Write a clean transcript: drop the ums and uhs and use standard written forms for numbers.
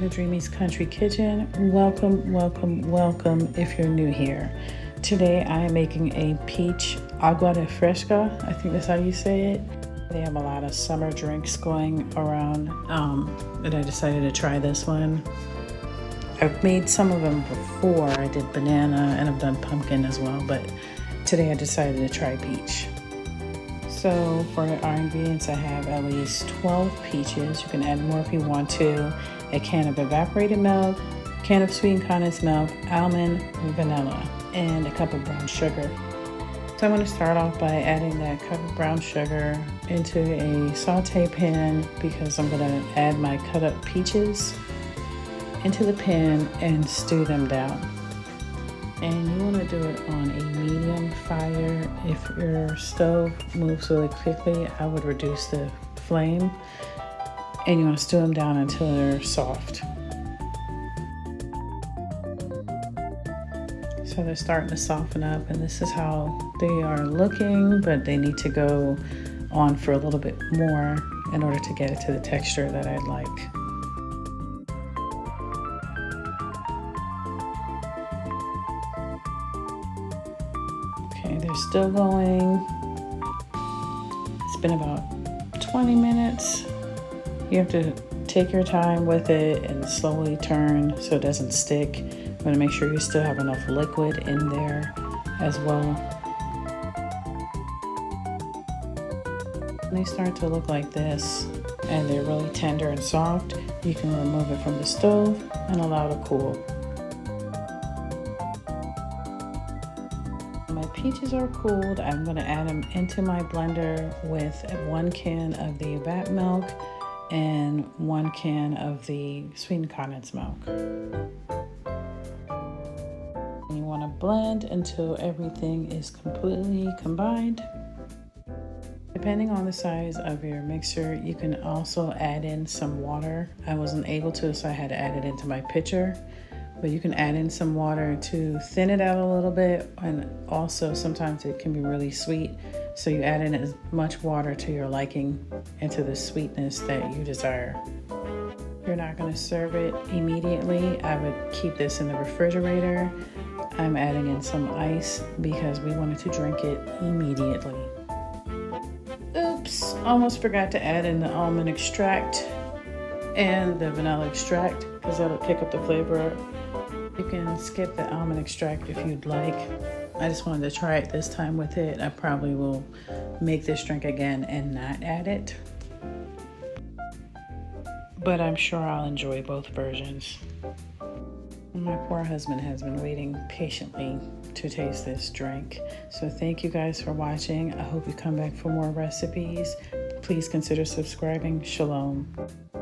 to Dreamy's Country Kitchen. Welcome, welcome, welcome if you're new here. Today I am making a peach agua de fresca. I think that's how you say it. They have a lot of summer drinks going around and I decided to try this one. I've made some of them before. I did banana and I've done pumpkin as well, but today I decided to try peach. So for our ingredients, I have at least 12 peaches. You can add more if you want to. A can of evaporated milk, a can of sweetened condensed milk, almond, vanilla, and a cup of brown sugar. So I'm going to start off by adding that cup of brown sugar into a saute pan because I'm going to add my cut up peaches into the pan and stew them down. And you want to do it on a medium fire. If your stove moves really quickly, I would reduce the flame. And you want to stew them down until they're soft. So they're starting to soften up, and this is how they are looking, but they need to go on for a little bit more in order to get it to the texture that I'd like. Okay, they're still going. It's been about 20 minutes. You have to take your time with it and slowly turn so it doesn't stick. You want to make sure you still have enough liquid in there as well. When they start to look like this and they're really tender and soft, you can remove it from the stove and allow it to cool. My peaches are cooled. I'm going to add them into my blender with 1 can of the evap milk and 1 can of the sweetened condensed milk. You want to blend until everything is completely combined. Depending on the size of your mixer, you can also add in some water. I wasn't able to, so I had to add it into my pitcher. But you can add in some water to thin it out a little bit, and also sometimes it can be really sweet. So you add in as much water to your liking and to the sweetness that you desire. If you're not going to serve it immediately, I would keep this in the refrigerator. I'm adding in some ice because we wanted to drink it immediately. Oops, almost forgot to add in the almond extract and the vanilla extract because that'll kick up the flavor. You can skip the almond extract if you'd like. I just wanted to try it this time with it. I probably will make this drink again and not add it. But I'm sure I'll enjoy both versions. My poor husband has been waiting patiently to taste this drink. So thank you guys for watching. I hope you come back for more recipes. Please consider subscribing. Shalom.